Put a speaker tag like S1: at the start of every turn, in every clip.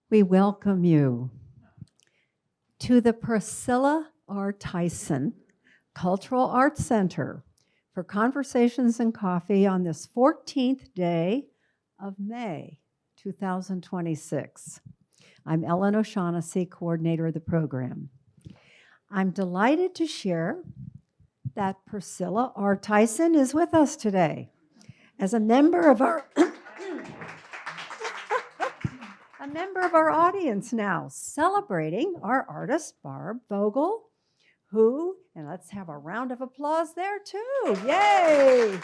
S1: We welcome you to the Priscilla R. Tyson Cultural Arts Center for Conversations and Coffee on this 14th day of May 2026. I'm Ellen O'Shaughnessy, coordinator of the program. I'm delighted to share that Priscilla R. Tyson is with us today as a member of our audience now, celebrating our artist, Barb Vogel, who, and let's have a round of applause there too, yay!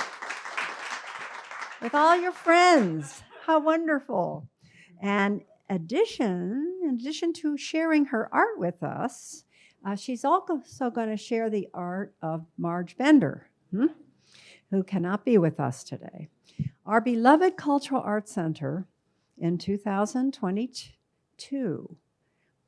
S1: With all your friends, how wonderful. And in addition to sharing her art with us, she's also going to share the art of Marge Bender, who cannot be with us today. Our beloved Cultural Arts Center in 2022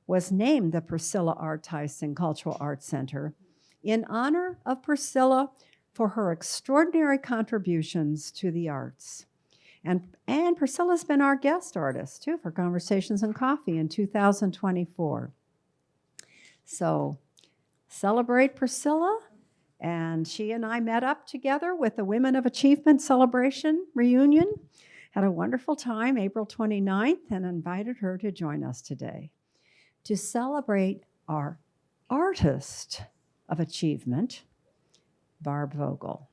S1: was named the Priscilla R. Tyson Cultural Arts Center in honor of Priscilla for her extraordinary contributions to the arts. And Priscilla's been our guest artist, too, for Conversations and Coffee in 2024. So celebrate Priscilla. And she and I met up together with the Women of Achievement Celebration reunion. Had a wonderful time, April 29th, and invited her to join us today to celebrate our artist of achievement, Barb Vogel.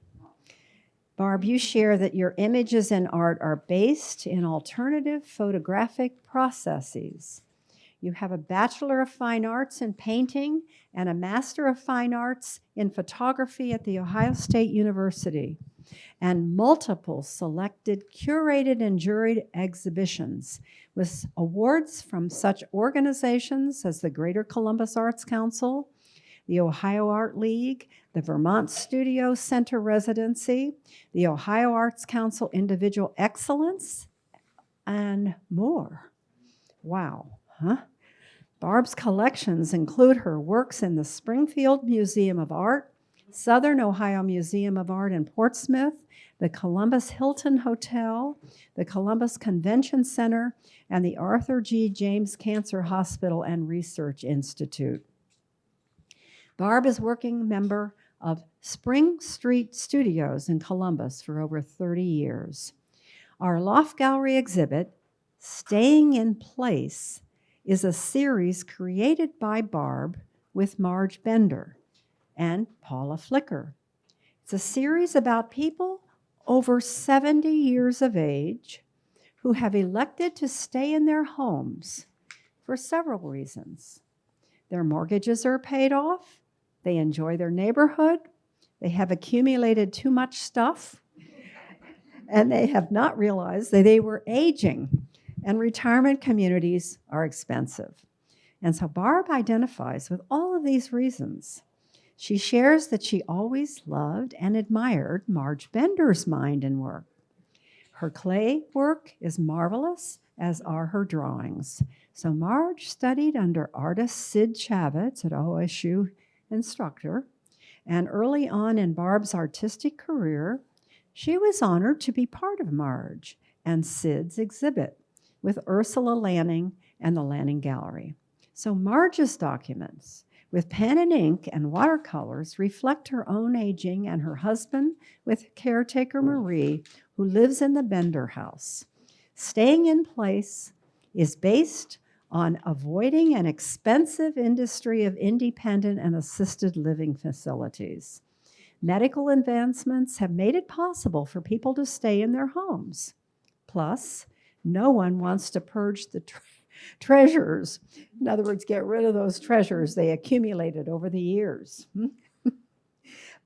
S1: Barb, you share that your images and art are based in alternative photographic processes. You have a Bachelor of Fine Arts in painting and a Master of Fine Arts in photography at The Ohio State University, and multiple selected, curated, and juried exhibitions with awards from such organizations as the Greater Columbus Arts Council, the Ohio Art League, the Vermont Studio Center Residency, the Ohio Arts Council Individual Excellence, and more. Wow, huh? Barb's collections include her works in the Springfield Museum of Art, Southern Ohio Museum of Art in Portsmouth, the Columbus Hilton Hotel, the Columbus Convention Center, and the Arthur G. James Cancer Hospital and Research Institute. Barb is working member of Spring Street Studios in Columbus for over 30 years. Our Loft Gallery exhibit, Staying in Place, is a series created by Barb with Marge Bender and Paula Flicker. It's a series about people over 70 years of age who have elected to stay in their homes for several reasons. Their mortgages are paid off, they enjoy their neighborhood, they have accumulated too much stuff, and they have not realized that they were aging, and retirement communities are expensive. And so Barb identifies with all of these reasons. She shares that she always loved and admired Marge Bender's mind and work. Her clay work is marvelous, as are her drawings. So Marge studied under artist Sid Chavez at OSU instructor, and early on in Barb's artistic career, she was honored to be part of Marge and Sid's exhibit with Ursula Lanning and the Lanning Gallery. So Marge's documents with pen and ink and watercolors reflect her own aging and her husband with caretaker Marie, who lives in the Bender house. Staying in Place is based on avoiding an expensive industry of independent and assisted living facilities. Medical advancements have made it possible for people to stay in their homes. Plus, no one wants to purge the treasures. In other words, get rid of those treasures they accumulated over the years.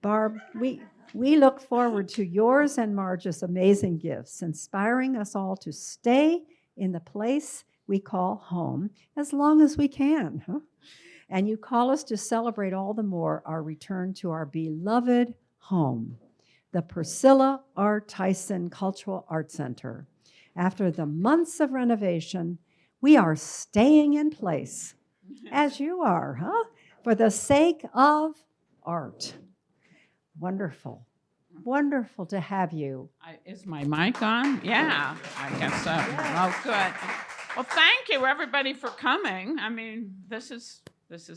S1: Barb, we look forward to yours and Marge's amazing gifts, inspiring us all to stay in the place we call home as long as we can. And you call us to celebrate all the more our return to our beloved home, the Priscilla R. Tyson Cultural Arts Center. After the months of renovation, we are staying in place, as you are, for the sake of art. Wonderful. Wonderful to have you.
S2: Is my mic on? Yeah, I guess so. Oh, good. Well, thank you everybody for coming. I mean, this is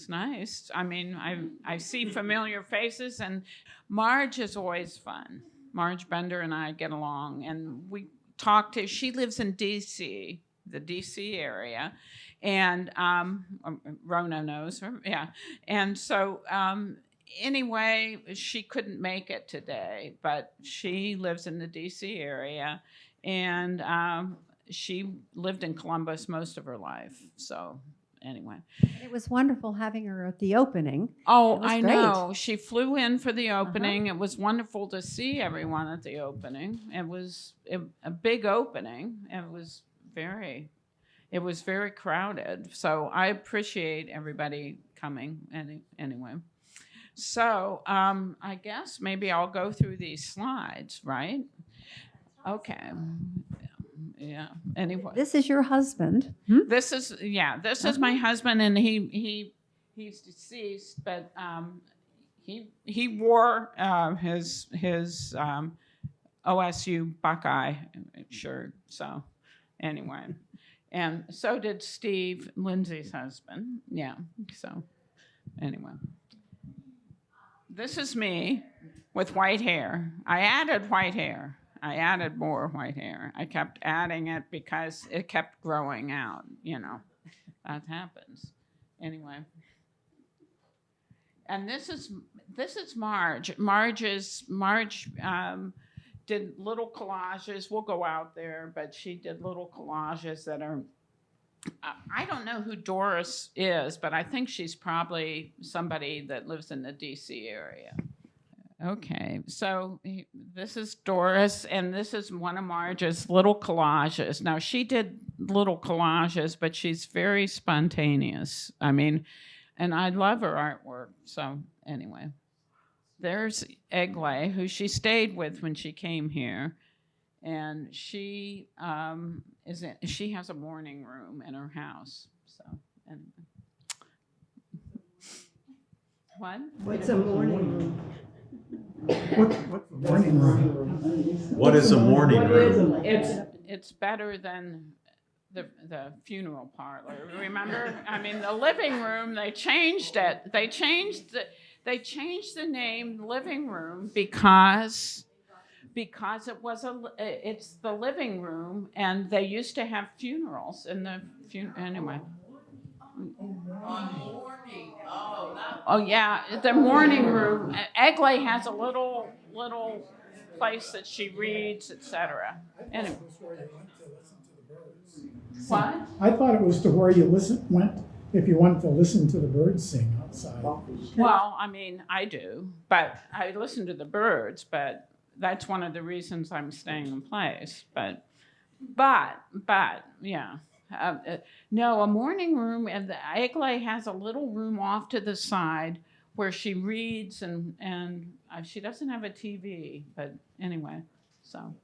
S2: nice. I mean, I see familiar faces, and Marge is always fun. Marge Bender and I get along, and we talk to. She lives in D.C., the D.C. area, and Rona knows her. Yeah, and so. Anyway, she couldn't make it today, but she lives in the D.C. area, and she lived in Columbus most of her life. So anyway.
S1: It was wonderful having her at the opening.
S2: Oh, I know. She flew in for the opening. It was wonderful to see everyone at the opening. It was a big opening. It was very crowded. So I appreciate everybody coming anyway. So I guess maybe I'll go through these slides, right? Okay. Yeah. Anyway,
S1: this is your husband.
S2: This is my husband, and he's deceased, but he wore his OSU Buckeye shirt. So anyway, and so did Steve, Lindsay's husband. Yeah. So anyway, this is me with white hair. I added white hair. I added more white hair. I kept adding it because it kept growing out, That happens. Anyway. And this is Marge. Marge did little collages. We'll go out there, but she did little collages that are, I don't know who Doris is, but I think she's probably somebody that lives in the D.C. area. Okay, so this is Doris, and this is one of Marge's little collages. Now, she did little collages, but she's very spontaneous. I mean, and I love her artwork. So anyway, there's Eglay, who she stayed with when she came here, and she she has a morning room in her house. So anyway. What?
S1: What's a morning room?
S3: What's a morning room?
S4: What is a morning room?
S2: It's better than the funeral parlor. Remember? I mean, the living room. They changed it. They changed the name living room because it's the living room, and they used to have funerals in the anyway. Oh yeah, the morning room. Eglay has a little place that she reads, etc. Anyway. What?
S3: I thought it was to where you went if you wanted to listen to the birds sing outside.
S2: Well, I mean, I do, but I listen to the birds, but that's one of the reasons I'm staying in place. But yeah. No, a morning room, and the Eglay has a little room off to the side where she reads, and she doesn't have a TV, but anyway, so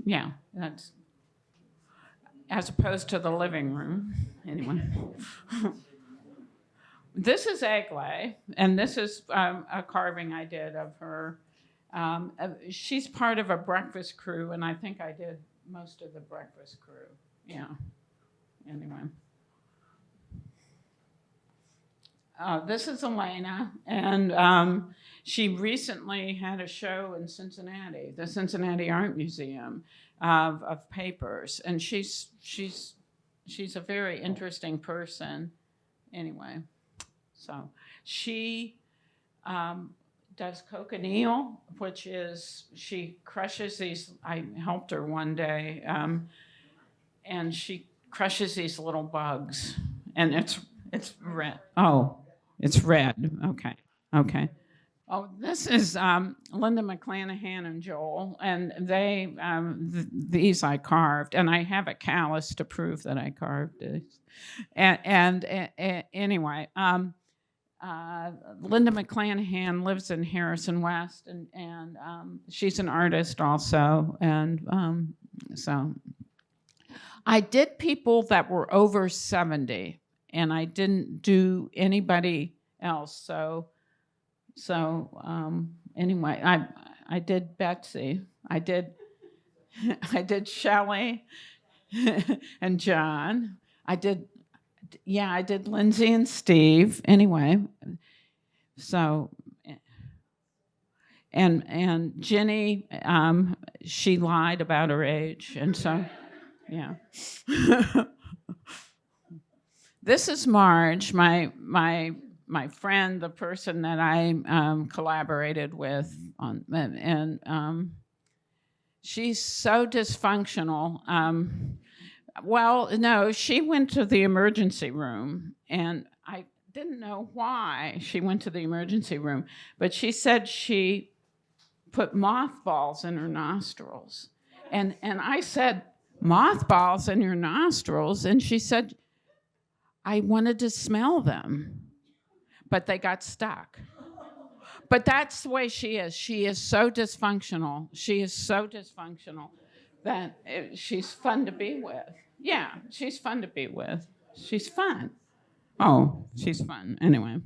S2: yeah, that's as opposed to the living room. Anyway, this is Eglay, and this is a carving I did of her. She's part of a breakfast crew, and I think I did most of the breakfast crew. Yeah. Anyway, this is Elena, and she recently had a show in Cincinnati, the Cincinnati Art Museum, of papers, and she's a very interesting person. Anyway, so she does cochineal, which is she crushes these. I helped her one day, and she crushes these little bugs, and it's red. Oh, it's red. Okay. Oh, this is Linda McClanahan and Joel, and they these I carved, and I have a callus to prove that I carved these. And anyway, Linda McClanahan lives in Harrison West, and she's an artist also, and so. I did people that were over 70, and I didn't do anybody else. So anyway, I did Betsy. I did Shelley. and John. I did Lindsay and Steve. Anyway, so and Ginny, she lied about her age, and so yeah. This is Marge, my friend, the person that I collaborated with on, and she's so dysfunctional. Well, no, she went to the emergency room, and I didn't know why she went to the emergency room, but she said she put mothballs in her nostrils. And I said, mothballs in your nostrils? And she said, I wanted to smell them, but they got stuck. But that's the way she is. She is so dysfunctional. She is so dysfunctional that she's fun to be with. Yeah, she's fun to be with. She's fun. Oh, she's fun. Anyway.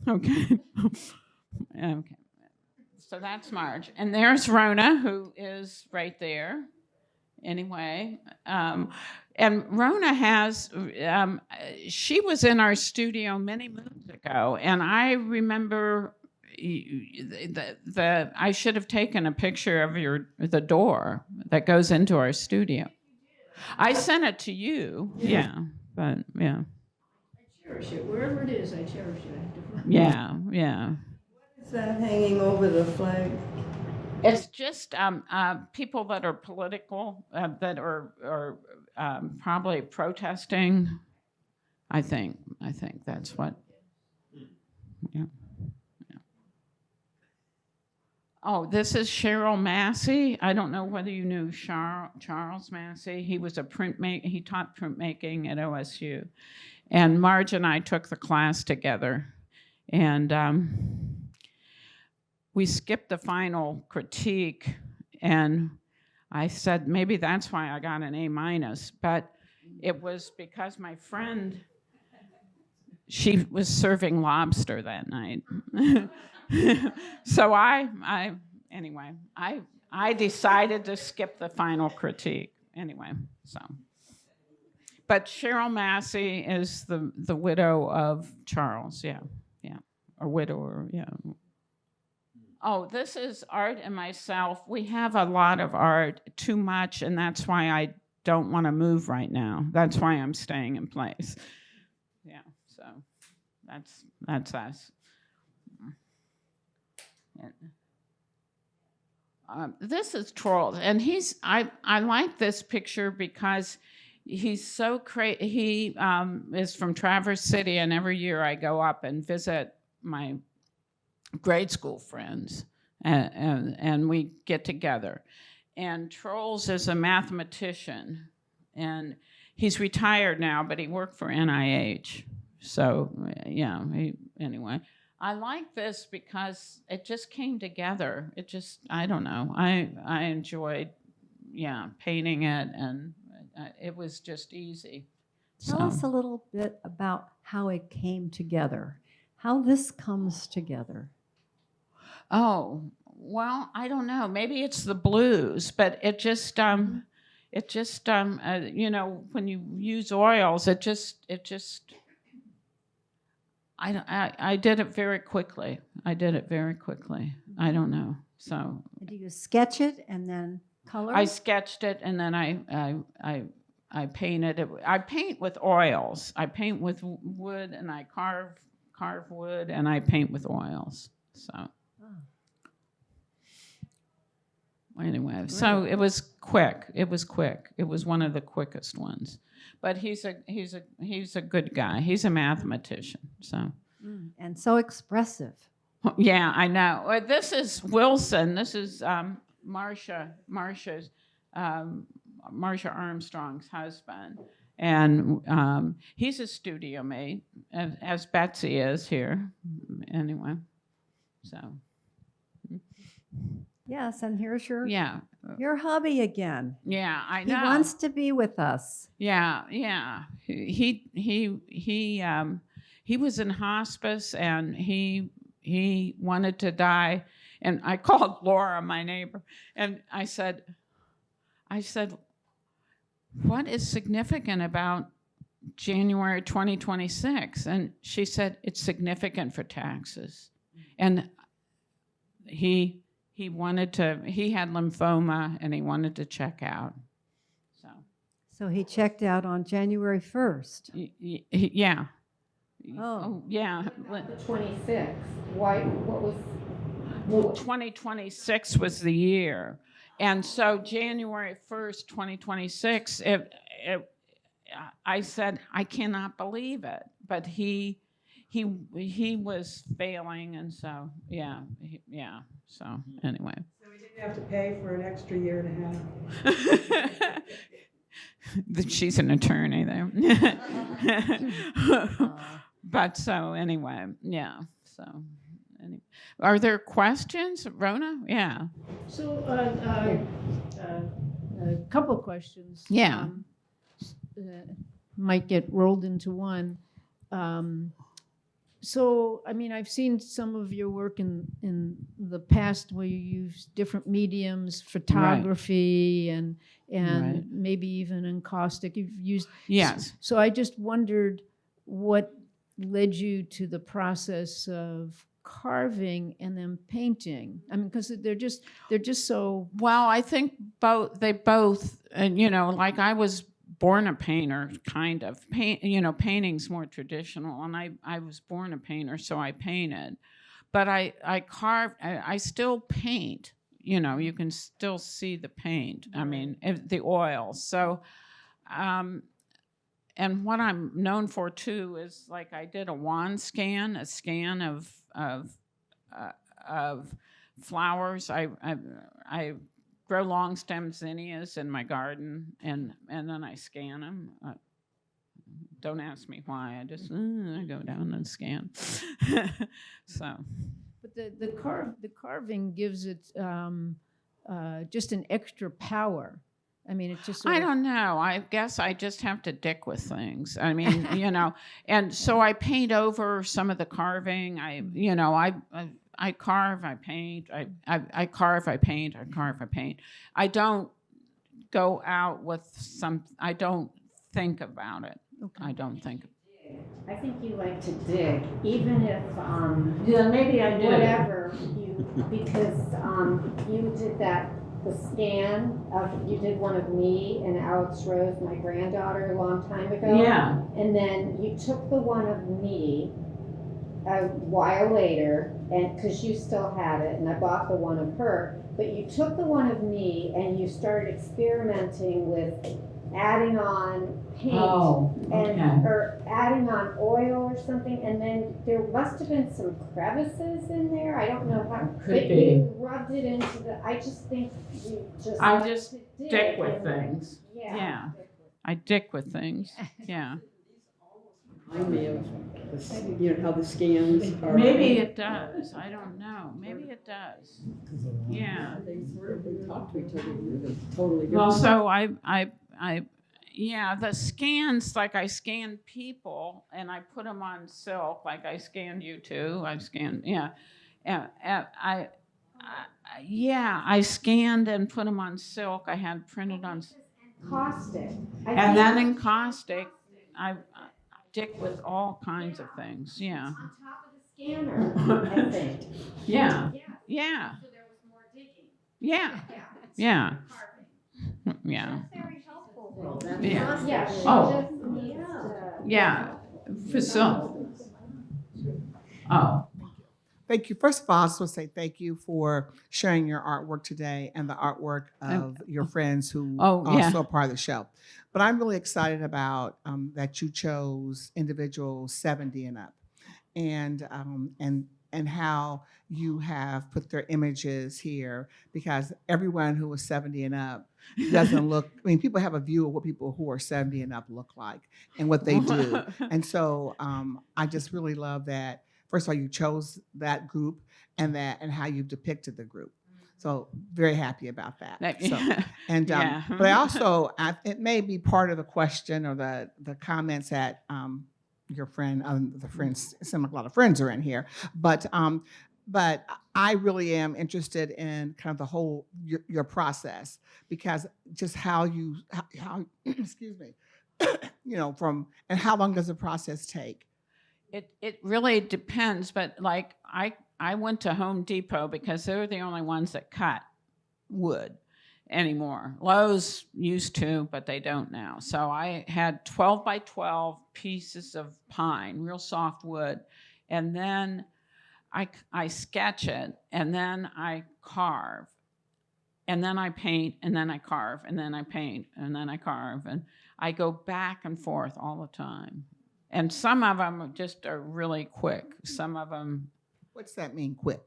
S2: Okay. Okay. So that's Marge. And there's Rona, who is right there. Anyway. And Rona has, she was in our studio many moons ago. And I remember I should have taken a picture of the door that goes into our studio. I sent it to you. Yeah. But yeah.
S5: I cherish it. Wherever it is, I cherish it.
S2: Yeah, yeah.
S5: Is that hanging over the flag?
S2: It's just people that are political, that are probably protesting. I think that's what. Yeah. Oh, this is Cheryl Massey. I don't know whether you knew Charles Massey. He was he taught printmaking at OSU. And Marge and I took the class together. And we skipped the final critique. And I said, maybe that's why I got an A-. But it was because my friend, she was serving lobster that night. So anyway, I decided to skip the final critique anyway. So, but Cheryl Massey is the widow of Charles. Yeah, or widower. Yeah. Oh, this is Art and myself. We have a lot of art, too much, and that's why I don't want to move right now. That's why I'm staying in place. Yeah. So, that's us. This is Troll, and I like this picture because he's so crazy. He is from Traverse City, and every year I go up and visit my grade school friends, and we get together. And Trolls is a mathematician, and he's retired now, but he worked for NIH. So yeah, anyway. I like this because it just came together. It just, I don't know. I enjoyed, painting it, and it was just easy.
S1: Tell us a little bit about how it came together, how this comes together.
S2: Oh, well, I don't know. Maybe it's the blues, but it just, when you use oils, it just. I did it very quickly. I don't know. So.
S1: Do you sketch it and then color?
S2: I sketched it and then I painted it. I paint with oils. I paint with wood and I carve wood and I paint with oils. So. Anyway, so it was quick. It was one of the quickest ones. But he's a good guy. He's a mathematician. So.
S1: And so expressive.
S2: Yeah, I know. This is Wilson. This is Marcia Armstrong's husband, and he's a studio mate, as Betsy is here. Anyway, so.
S1: Yes, and here's your hubby again.
S2: Yeah, I know.
S1: He wants to be with us.
S2: Yeah. He was in hospice and he wanted to die, and I called Laura, my neighbor, and I said, what is significant about January 2026? And she said, it's significant for taxes. And he wanted to, he had lymphoma and he wanted to check out.
S1: So he checked out on January 1st.
S2: Yeah.
S1: Oh.
S2: Yeah.
S5: The 26th, why, what was?
S2: Well, 2026 was the year. And so January 1st, 2026, I said, I cannot believe it. But he was failing, and so, yeah. So anyway.
S6: So we didn't have to pay for an extra year and a half.
S2: She's an attorney there. But so anyway, yeah. So anyway. Are there questions, Rona? Yeah.
S7: So, a couple of questions.
S2: Yeah.
S7: Might get rolled into one. So, I mean, I've seen some of your work in the past where you use different mediums, photography and
S2: Right.
S7: maybe even encaustic. You've used.
S2: Yes.
S7: So I just wondered what led you to the process of carving and then painting. I mean, because they're just so.
S2: Well, I think they both, and like I was born a painter, kind of. Painting's more traditional, and I was born a painter, so I painted. But I carved, I still paint. You can still see the paint. I mean, the oil. So, and what I'm known for too is like I did a wand scan, a scan of flowers. I grow long stem zinnias in my garden, and then I scan them. Don't ask me why. I just I go down and scan. So.
S7: But the carving gives it just an extra power. I mean, it just.
S2: I don't know. I guess I just have to dick with things. I mean, and so I paint over some of the carving. I carve, I paint. I carve, I paint. I carve, I paint. I don't go out with some. I don't think about it.
S7: Okay.
S2: I don't think.
S8: I think you like to dig, even if
S2: Yeah, maybe I do.
S8: whatever because you did the scan you did one of me and Alex Rose, my granddaughter, a long time ago.
S2: Yeah.
S8: And then you took the one of me a while later, and because you still had it, and I bought the one of her. But you took the one of me and you started experimenting with adding on paint or adding on oil or something, and then there must have been some crevices in there. I don't know how.
S2: Could
S8: but
S2: be.
S8: you rubbed it into the. I just think you just.
S2: I
S8: like
S2: just
S8: to dig
S2: dick with
S8: and-
S2: things.
S8: Yeah.
S2: I dick with things. Yeah.
S6: Remind me of how the scans are.
S2: Maybe it does. I don't know. Maybe it does. Yeah.
S6: They talk to each other. They're totally different.
S2: Well, so the scans, like I scanned people and I put them on silk, like I scanned you too. I scanned, I scanned and put them on silk. I had printed on,
S8: Caustic.
S2: and then in caustic, I dick with all kinds of things. Yeah.
S8: On top of the scanner, I think.
S2: Yeah.
S8: Yeah.
S2: Yeah.
S8: So there was more digging.
S2: Yeah.
S8: Yeah.
S2: Yeah.
S8: Carving.
S2: Yeah.
S8: Very helpful.
S6: Well, that's
S2: Yeah.
S8: Yeah. She
S2: Oh.
S8: just needs to.
S2: Yeah. For silk. Oh.
S9: Thank you. First of all, I just want to say thank you for sharing your artwork today and the artwork of your friends who also are part of the show. But I'm really excited about that you chose individuals 70 and up, and how you have put their images here, because everyone who is 70 and up doesn't look. I mean, people have a view of what people who are 70 and up look like and what they do, and so I just really love that. First of all, you chose that group and how you depicted the group. So very happy about that. But I also, it may be part of the question or the comments that your friend, the friends, it seems like a lot of friends are in here, but But I really am interested in kind of the whole your process, because just how you how excuse me, from, and how long does the process take?
S2: It really depends, but like I went to Home Depot because they're the only ones that cut wood anymore. Lowe's used to, but they don't now. So I had 12 by 12 pieces of pine, real soft wood, and then I sketch it, and then I carve, and then I paint, and then I carve, and then I paint, and then I carve, and I go back and forth all the time. And some of them just are really quick. Some of them,
S9: What's that mean, quick?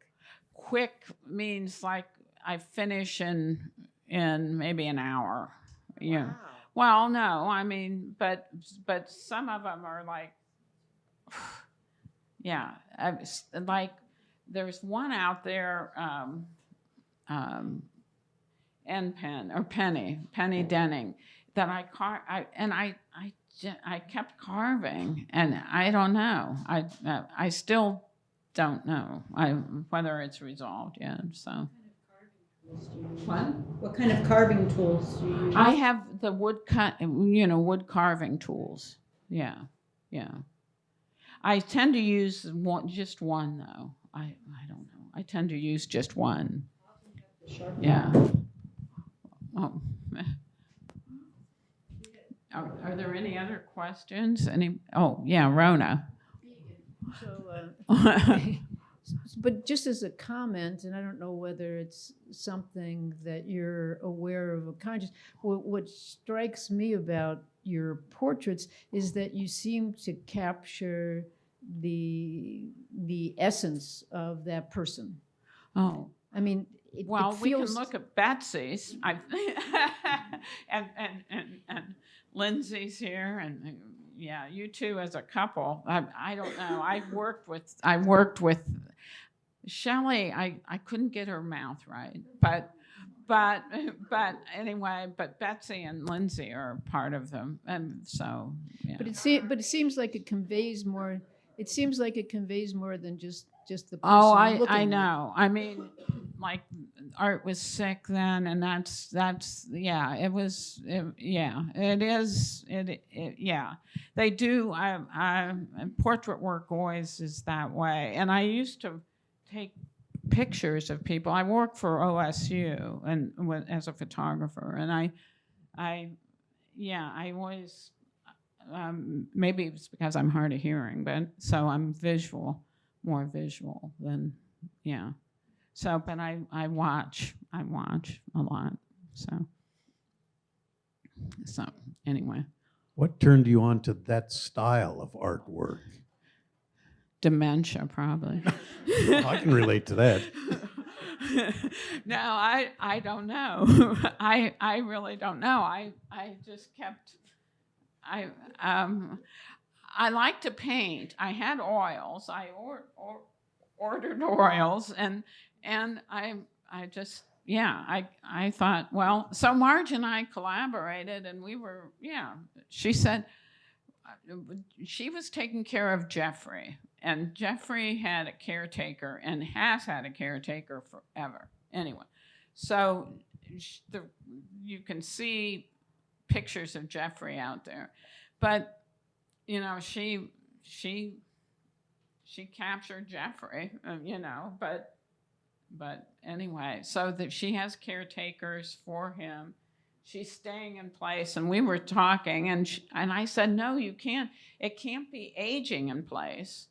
S2: quick means like I finish in maybe an hour. Yeah. Well, no, I mean, but some of them are like, yeah, like there's one out there, N Pen or Penny Denning, that I kept carving, and I don't know. I still don't know whether it's resolved yet. So.
S6: What kind of carving tools do you use?
S2: I have the wood carving tools. Yeah, yeah. I tend to use just one though. I don't know. I tend to use just one. Yeah. Oh. Are there any other questions? Oh yeah, Rona.
S7: So, but just as a comment, and I don't know whether it's something that you're aware of or conscious, what strikes me about your portraits is that you seem to capture the essence of that person.
S2: Oh.
S7: I mean,
S2: Well,
S7: it
S2: we can
S7: feels,
S2: look at Betsy's, and Lindsay's here, and yeah, you two as a couple. I don't know. I worked with Shelley. I couldn't get her mouth right, but anyway. But Betsy and Lindsay are part of them, and so yeah.
S7: but it seems like it conveys more. It seems like it conveys more than just the person.
S2: Oh,
S7: looking
S2: I
S7: at it.
S2: know. I mean, like Art was sick then, and that's yeah. It was yeah. It is yeah. They do. Portrait work always is that way, and I used to take pictures of people. I worked for OSU and as a photographer, and I always. Maybe it's because I'm hard of hearing, but so I'm more visual than, yeah. So, but I watch a lot. So anyway,
S4: What turned you on to that style of artwork?
S2: dementia probably.
S4: Well, I can relate to that.
S2: No, I don't know. I really don't know. I just kept. I like to paint. I had oils. I ordered oils, and I just I thought, well, so Marge and I collaborated, and we were She said she was taking care of Jeffrey, and Jeffrey had a caretaker and has had a caretaker forever. Anyway, so you can see pictures of Jeffrey out there, but she captured Jeffrey, but anyway, so that she has caretakers for him. She's staying in place, and we were talking, and I said, no, you can't. It can't be aging in place.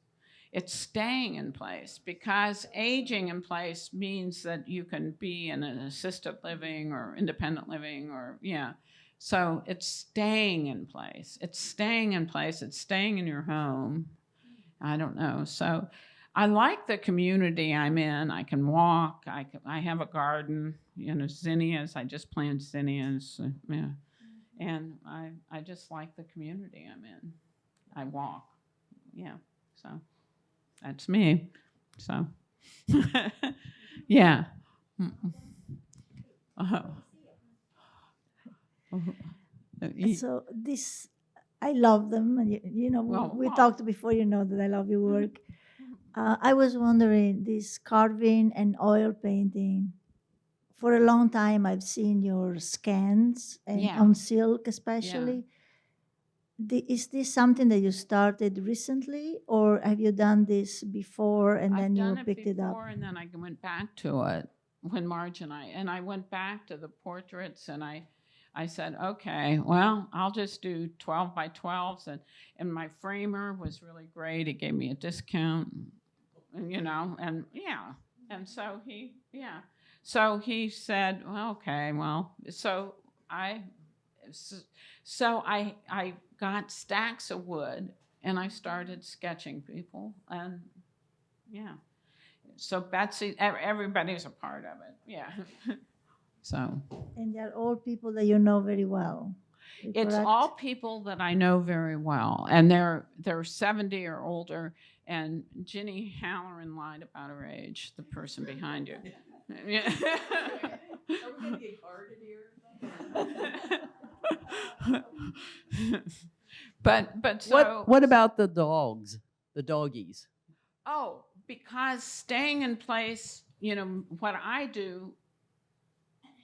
S2: It's staying in place, because aging in place means that you can be in an assisted living or independent living or So it's staying in place. It's staying in place. It's staying in your home. I don't know. So I like the community I'm in. I can walk. I have a garden, zinnias. I just planted zinnias. And I just like the community I'm in. I walk. Yeah. So that's me. So yeah.
S10: So I love them. And we
S2: Well,
S10: talked before. You know that I love your work. I was wondering, this carving and oil painting, for a long time I've seen your scans and
S2: Yeah.
S10: on silk especially. Is this something that you started recently, or have you done this before and
S2: I've
S10: then you
S2: done it
S10: picked it up?
S2: before, and then I went back to it when Marge and I went back to the portraits, and I said, okay, well, I'll just do 12 by 12s, and my framer was really great. He gave me a discount, and, and yeah, and so he said, well, okay, well, so I got stacks of wood, and I started sketching people, and yeah. So Betsy, everybody's a part of it. Yeah. So
S10: And they're all people that you know very well.
S2: it's
S10: correct?
S2: all people that I know very well, and they're 70 or older. And Ginny Halloran lied about her age, the person behind you. Yeah.
S6: Are we gonna get carded here?
S2: But so
S6: What about the dogs, the doggies?
S2: Oh, because staying in place, what I do,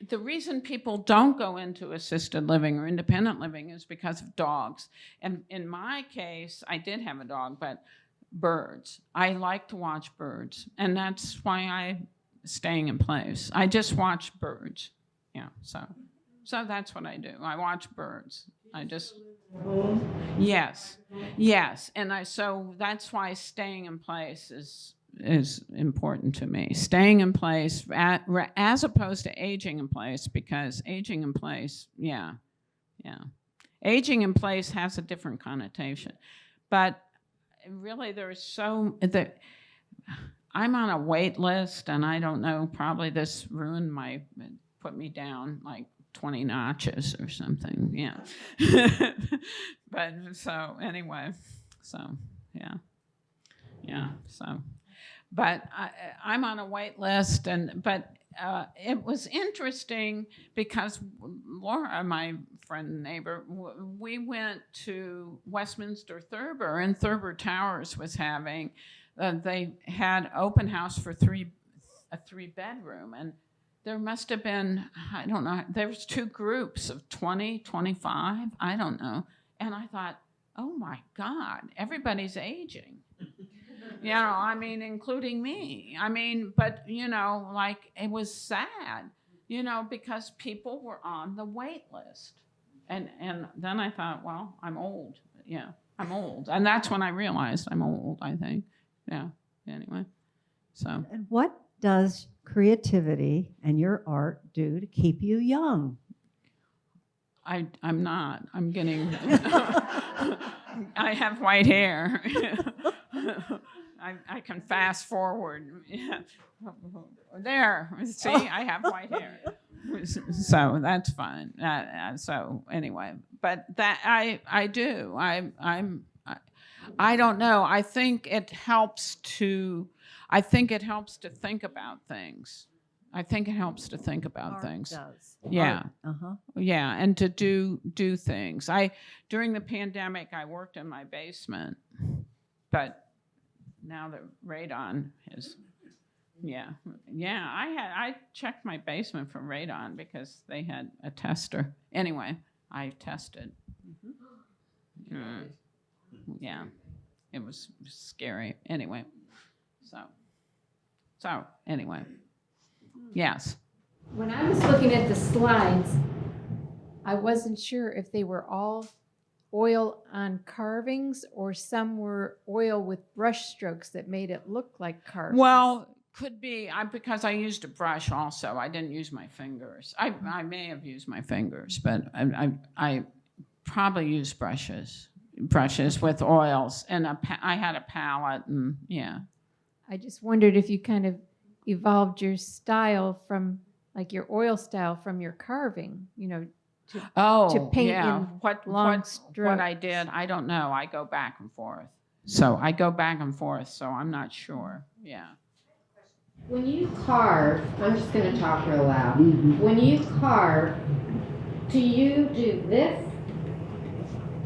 S2: the reason people don't go into assisted living or independent living is because of dogs. And in my case, I did have a dog, but birds. I like to watch birds, and that's why I'm staying in place. I just watch birds. Yeah, so that's what I do. I watch birds. I just yes, and so that's why staying in place is important to me. Staying in place as opposed to aging in place, because aging in place, aging in place has a different connotation, but really I'm on a wait list, and I don't know, probably this put me down like 20 notches or something, yeah. But so anyway, but I'm on a wait list, but it was interesting because Laura, my friend and neighbor, we went to Westminster Thurber, and Thurber Towers was having, they had open house for a 3-bedroom, and there must have been, I don't know, there was 2 groups of 20, 25, I don't know. And I thought, oh my God, everybody's aging. Including me. But, it was sad, because people were on the wait list. And then I thought, well, I'm old. Yeah, I'm old. And that's when I realized I'm old, I think. Yeah, anyway, so.
S1: And what does creativity and your art do to keep you young?
S2: I'm not. I'm getting, I have white hair. I can fast forward. Yeah. There, see, I have white hair. So that's fine. So anyway, but that I do. I don't know. I think it helps to think about things. I think it helps to think about things.
S1: Does.
S2: Yeah.
S1: Uh-huh.
S2: Yeah, and to do things. During the pandemic, I worked in my basement, but now the radon is, I checked my basement for radon because they had a tester. Anyway, I tested. Yeah, it was scary. Anyway, so anyway, yes.
S5: When I was looking at the slides, I wasn't sure if they were all oil on carvings or some were oil with brush strokes that made it look like carvings.
S2: Well, could be because I used a brush also. I didn't use my fingers. I may have used my fingers, but I probably used brushes with oils, and I had a palette, and yeah.
S5: I just wondered if you kind of evolved your style from, like your oil style from your carving, to paint
S2: yeah.
S5: in
S2: What
S5: strokes.
S2: I did, I don't know. I go back and forth. So I'm not sure. Yeah.
S8: When you carve, I'm just going to talk real loud. When you carve, do you do this?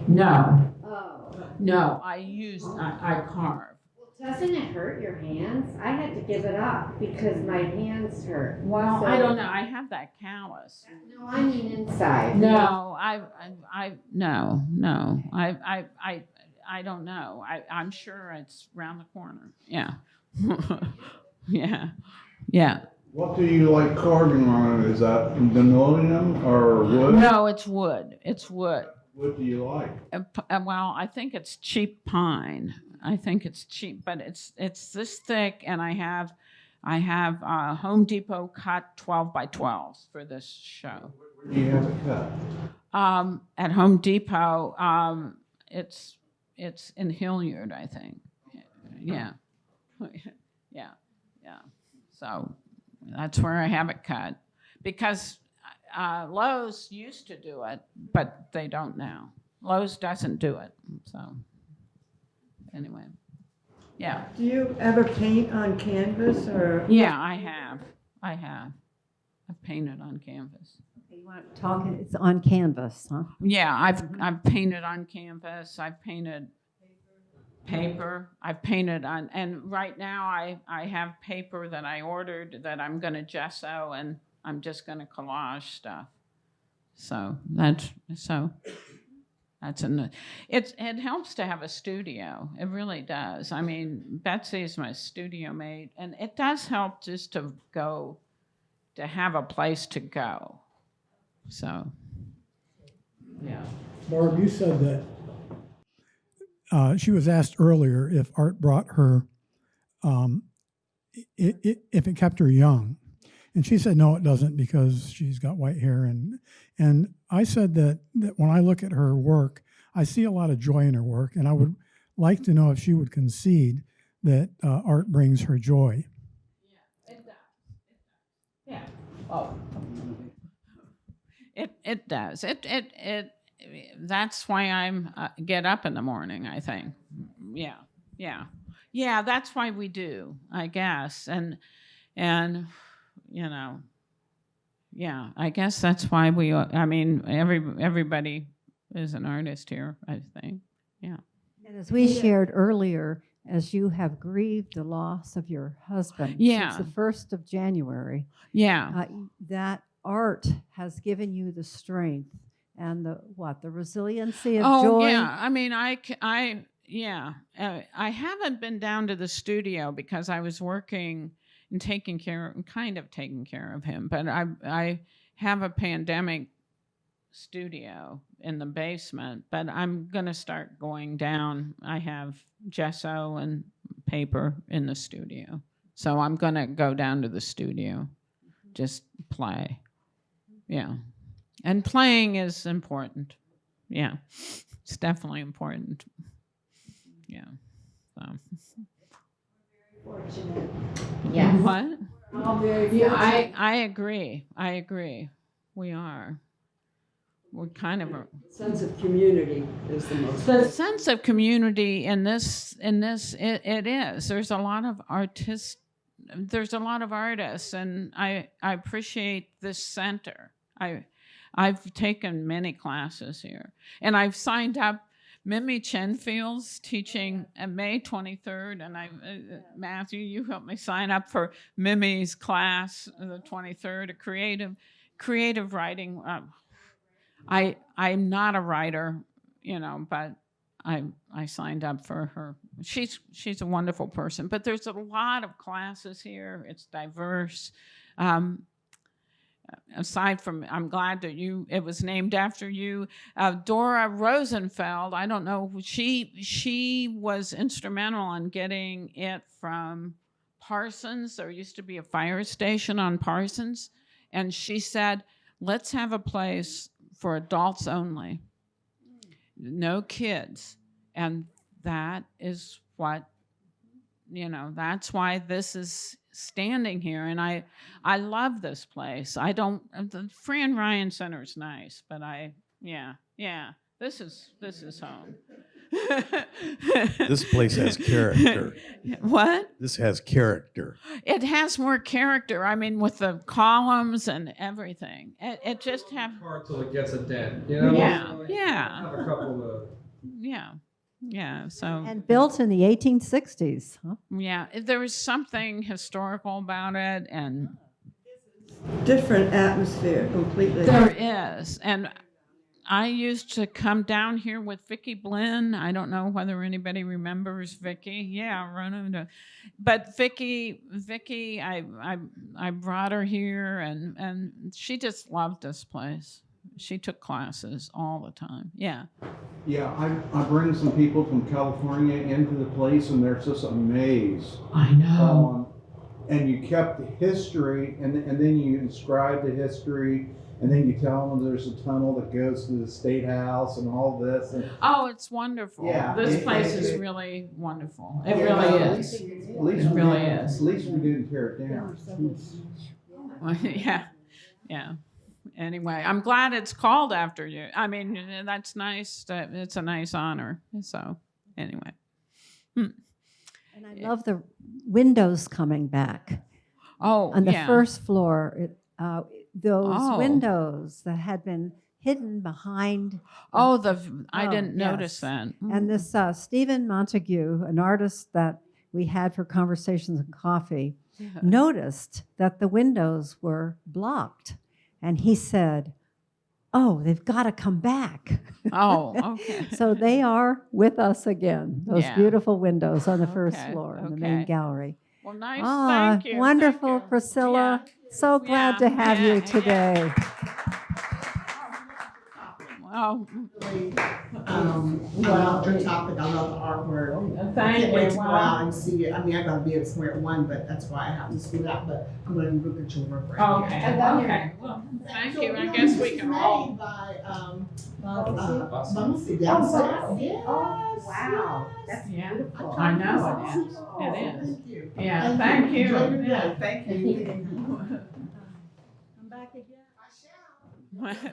S2: No.
S8: Oh.
S2: No, I carve.
S8: Well, Doesn't it hurt your hands? I had to give it up because my hands hurt.
S2: Well,
S8: So-
S2: I don't know. I have that callus.
S8: No, I mean inside.
S2: No, no. I don't know. I'm sure it's around the corner. Yeah. Yeah.
S11: What do you like carving on it? Is that linoleum or wood?
S2: No, it's wood. It's wood.
S11: What do you like?
S2: Well, I think it's cheap pine. I think it's cheap, but it's this thick, and I have Home Depot cut 12 by 12s for this show.
S11: Where do you have it cut?
S2: At Home Depot, it's in Hilliard, I think. Yeah, yeah. So that's where I have it cut, because Lowe's used to do it, but they don't now. Lowe's doesn't do it, so anyway, yeah.
S6: Do you ever paint on canvas or?
S2: Yeah, I have. I've painted on canvas.
S1: You want to talk? It's on canvas, huh?
S2: Yeah, I've painted on canvas. I've painted paper. I've painted on, and right now I have paper that I ordered that I'm going to gesso, and I'm just going to collage stuff. So that's it helps to have a studio. It really does. I mean, Betsy's my studio mate, and it does help just to have a place to go. So, yeah.
S3: Barb, you said that she was asked earlier if art brought her, if it kept her young. And she said, no, it doesn't, because she's got white hair. And I said that when I look at her work, I see a lot of joy in her work. And I would like to know if she would concede that art brings her joy.
S2: Yeah, it does. Yeah. Oh. It does. That's why I'm get up in the morning, I think. Yeah, that's why we do, I guess. And you know, yeah, I guess that's why everybody is an artist here, I think. Yeah.
S1: And as we shared earlier, as you have grieved the loss of your husband
S2: Yeah.
S1: since the 1st of January,
S2: Yeah.
S1: that art has given you the strength and the resiliency of
S2: Oh,
S1: joy.
S2: yeah. I mean, I haven't been down to the studio because I was working and taking care of him. But I have a pandemic studio in the basement, but I'm going to start going down. I have gesso and paper in the studio. So I'm going to go down to the studio, just play. Yeah. And playing is important. Yeah. It's definitely important. Yeah. So.
S8: Fortunate. Yes.
S2: What?
S8: All very
S2: Yeah,
S8: fortunate.
S2: I agree. We are. We're kind of
S6: Sense of community is the most.
S2: the sense of community in this it is. There's a lot of artists, and I appreciate this center. I've taken many classes here, and I've signed up. Mimi Chenfield's teaching May 23rd, and Matthew, you helped me sign up for Mimi's class the 23rd, a creative writing. I'm not a writer, but I signed up for her. She's a wonderful person, but there's a lot of classes here. It's diverse. Aside from, I'm glad that it was named after you. Dora Rosenfeld, I don't know, she was instrumental in getting it from Parsons. There used to be a fire station on Parsons, and she said, let's have a place for adults only, no kids. And that is what, that's why this is standing here. And I love this place. The Fran Ryan Center is nice, but this is home.
S4: This place has character.
S2: What?
S4: This has character.
S2: It has more character. I mean, with the columns and everything. It just have.
S12: Hard till it gets a dent, you know?
S2: Yeah.
S12: Have a couple of.
S2: Yeah. Yeah. So
S1: And built in the 1860s. Huh?
S2: yeah, there was something historical about it, and
S6: Different atmosphere completely.
S2: there is. And I used to come down here with Vicki Blinn. I don't know whether anybody remembers Vicki. Yeah, run into. But Vicki, I brought her here, and she just loved this place. She took classes all the time. Yeah.
S11: Yeah, I bring some people from California into the place and they're just amazed.
S2: I know.
S11: And you kept the history and then you describe the history and then you tell them there's a tunnel that goes to the State House and all this. And
S2: Oh, it's wonderful.
S11: Yeah,
S2: This place is really wonderful. It really
S11: at
S2: is.
S11: least
S2: It
S11: we
S2: really
S11: didn't-
S2: is.
S11: At least we didn't tear it down.
S2: Yeah, yeah. Anyway, I'm glad it's called after you. I mean, that's nice. It's a nice honor. So, anyway.
S1: And I love the windows coming back.
S2: Oh,
S1: On the
S2: yeah.
S1: first floor, those
S2: Oh.
S1: windows that had been hidden behind.
S2: Oh, I
S1: Oh,
S2: didn't notice
S1: yes.
S2: that.
S1: And this Stephen Montague, an artist that we had for Conversations and Coffee,
S2: Yeah.
S1: noticed that the windows were blocked. And he said, "Oh, they've got to come back."
S2: Oh, okay.
S1: So they are with us again, those
S2: Yeah.
S1: beautiful windows on the first
S2: Okay,
S1: floor in the main
S2: okay.
S1: gallery.
S2: Well, nice.
S1: Ah,
S2: Thank you.
S1: wonderful,
S2: Thank you.
S1: Priscilla. So glad
S2: Yeah,
S1: to have
S2: yeah,
S1: you today.
S2: Oh,
S9: I love your topic. I love the artwork.
S2: thank
S9: Can't wait
S2: you.
S9: to go out and see it. I mean, I gotta be at somewhere at 1, but that's why I have to scoot out. But I'm gonna look at your work right
S2: Okay.
S9: here.
S2: Okay. Well, thank you. I guess we can all.
S9: By Bumsy downstairs. Yes.
S8: Oh, wow. That's
S2: Yeah.
S8: beautiful.
S2: I know it is. It is.
S9: Thank you.
S2: Yeah. Thank you.
S9: Enjoy your
S2: Yeah.
S9: day. Thank you.
S1: Come back again.
S9: I shall.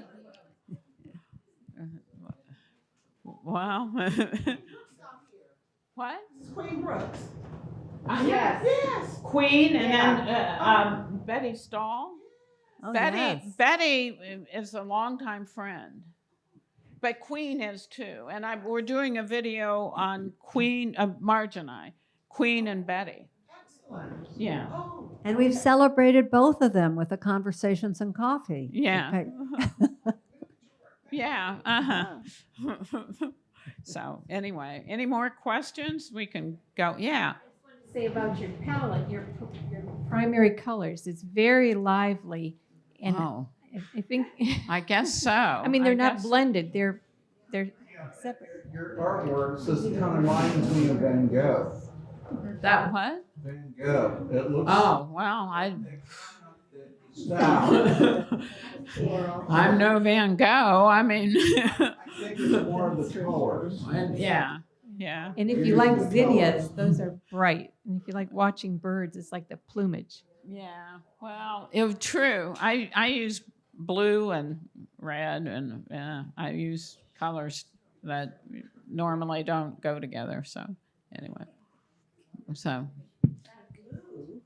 S2: Wow. What?
S9: Queen Brooks.
S8: Yes.
S9: Yes.
S2: Queen and then Betty Stahl.
S1: Oh,
S2: Betty
S1: yes.
S2: Betty is a longtime friend, but Queen is too. And we're doing a video on Queen, Marge and I, Queen and Betty.
S9: Excellent.
S2: Yeah.
S9: Oh.
S1: And we've celebrated both of them with the Conversations and Coffee.
S2: Yeah.
S1: Okay.
S2: Yeah. Uh-huh. So anyway, any more questions? We can go. Yeah.
S5: Say about your palette, your primary colors. It's very lively, and
S2: Oh,
S5: I think.
S2: I guess so.
S5: I mean, they're not
S2: guess-
S5: blended. They're separate.
S11: Your artwork just kind of reminds me of Van Gogh.
S2: That what?
S11: Van Gogh. It looks.
S2: Oh, well,
S11: Style.
S2: I'm no Van Gogh. I mean,
S11: I think it's more of the colors.
S2: yeah, yeah.
S5: And if you like zinnias, those are bright. And if you like watching birds, it's like the plumage.
S2: Yeah, well, it was true. I use blue and red, and I use colors that normally don't go together. So anyway, so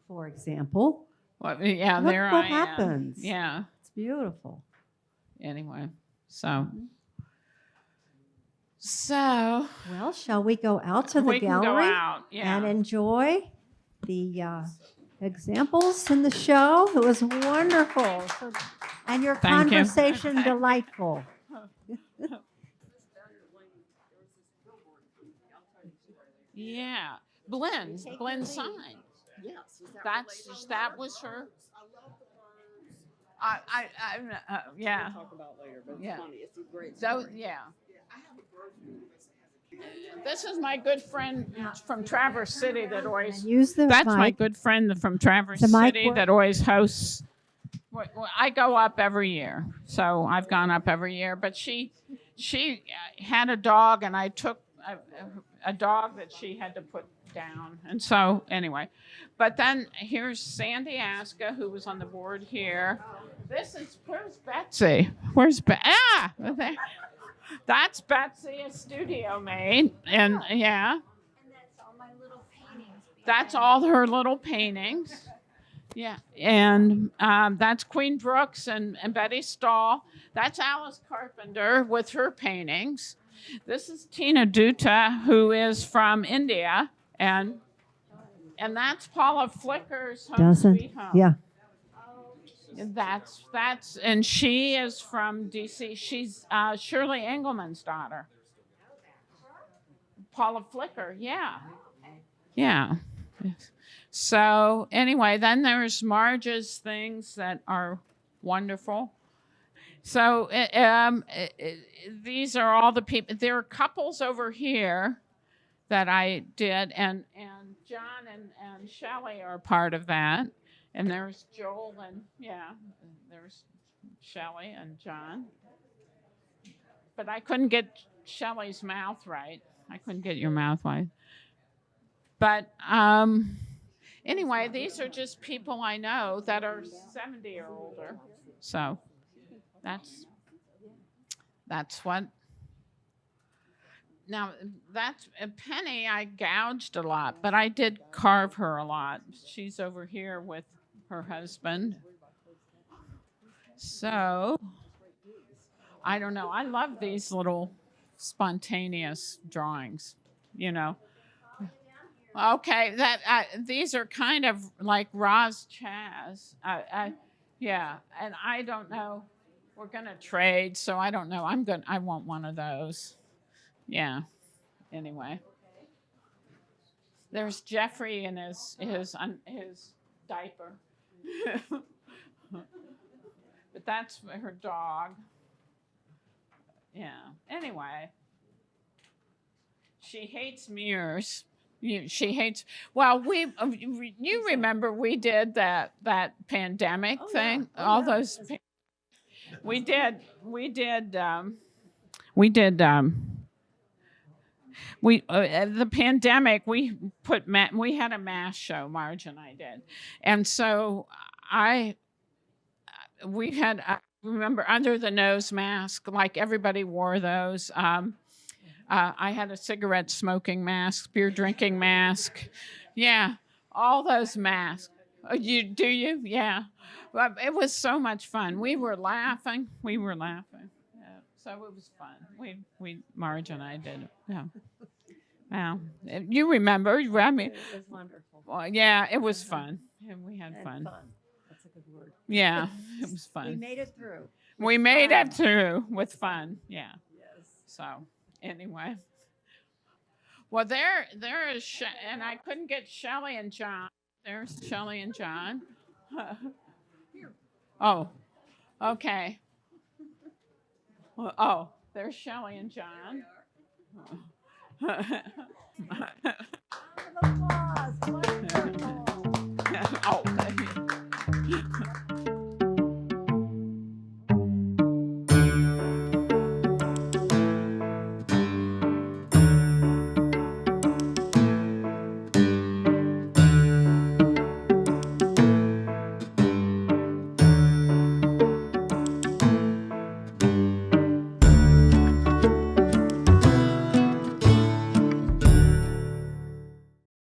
S1: For example,
S2: well, yeah,
S1: look
S2: there
S1: what
S2: I
S1: happens.
S2: am. Yeah.
S1: It's beautiful.
S2: Anyway, so
S1: Well, shall we go out to the
S2: we can
S1: gallery
S2: go out. Yeah.
S1: and enjoy the examples in the show? It was wonderful. And your
S2: Thank you.
S1: conversation delightful.
S2: Yeah, Blend sign.
S9: Yes.
S2: That was her. Yeah.
S6: Talk about later, but it's
S2: Yeah.
S6: funny. It's a great
S2: So
S6: story.
S2: yeah. This is my good friend from Traverse City that always.
S1: Use the
S2: That's my
S1: mic.
S2: good friend from Traverse
S1: The mic
S2: City
S1: work?
S2: that always hosts. Well, I go up every year, so I've gone up every year. But she had a dog, and I took a dog that she had to put down, and so anyway. But then here's Sandy Aska, who was on the board here. Where's Betsy? Where's there. That's Betsy, a studio mate, and yeah.
S8: And that's all my little paintings.
S2: That's all her little paintings. Yeah, and that's Queen Brooks and Betty Stahl. That's Alice Carpenter with her paintings. This is Tina Dutta, who is from India, and that's Paula Flicker's Home
S1: Doesn't?
S2: Sweet Home.
S1: Yeah.
S2: And she is from DC. She's Shirley Engelman's daughter. Paula Flicker, yeah. Yeah. So anyway, then there's Marge's things that are wonderful. So these are all the people. There are couples over here that I did, and John and Shelley are part of that. And there's Joel and there's Shelley and John. But I couldn't get Shelley's mouth right. I couldn't get your mouth right. But anyway, these are just people I know that are 70 or older. So that's what. Now, that's Penny, I gouged a lot, but I did carve her a lot. She's over here with her husband. So, I don't know. I love these little spontaneous drawings, you know. Okay, these are kind of like Roz Chaz. Yeah, and I don't know. We're gonna trade, so I don't know. I want one of those. Yeah. Anyway, there's Jeffrey in his diaper, but that's her dog. Yeah. Anyway, she hates mirrors. She hates. Well, you remember we did that pandemic thing.
S1: Yeah.
S2: All those. We did. The pandemic, we had a mass show, Marge and I did, and so we had remember under the nose mask, like everybody wore those. I had a cigarette smoking mask, beer drinking mask, yeah, all those masks. Oh, do you? Yeah, but it was so much fun. We were laughing. Yeah. So it was fun. We Marge and I did it. Yeah. Wow. You remember? I mean,
S1: It was wonderful.
S2: well, yeah, it was fun. And we had fun.
S1: That's a good word.
S2: Yeah, it was fun.
S1: We made it through.
S2: We made it through with fun. Yeah.
S1: Yes.
S2: So anyway. Well, there is, and I couldn't get Shelley and John. There's Shelley and John. Oh, okay. Oh, there's Shelley and John.